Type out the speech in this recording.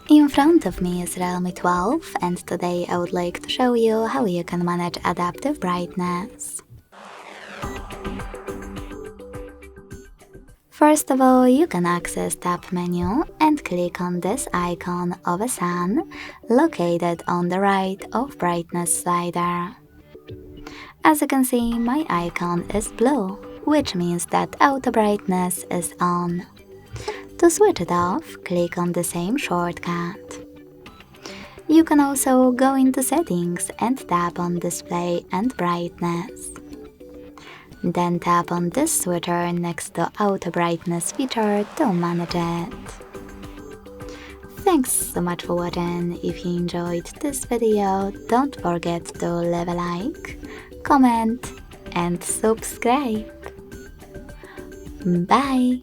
In front of me is Realme 12, and today I would like to show you how you can manage adaptive brightness. First of all, you can access Tab menu and click on this icon of a sun located on the right of brightness slider. As you can see, my icon is blue, which means that auto brightness is on. To switch it off, click on the same shortcut. You can also go into settings and tap on display and brightness. Then tap on this switcher next to auto brightness feature to manage it. Thanks so much for watching. If you enjoyed this video, don't forget to leave a like, comment and subscribe. Bye!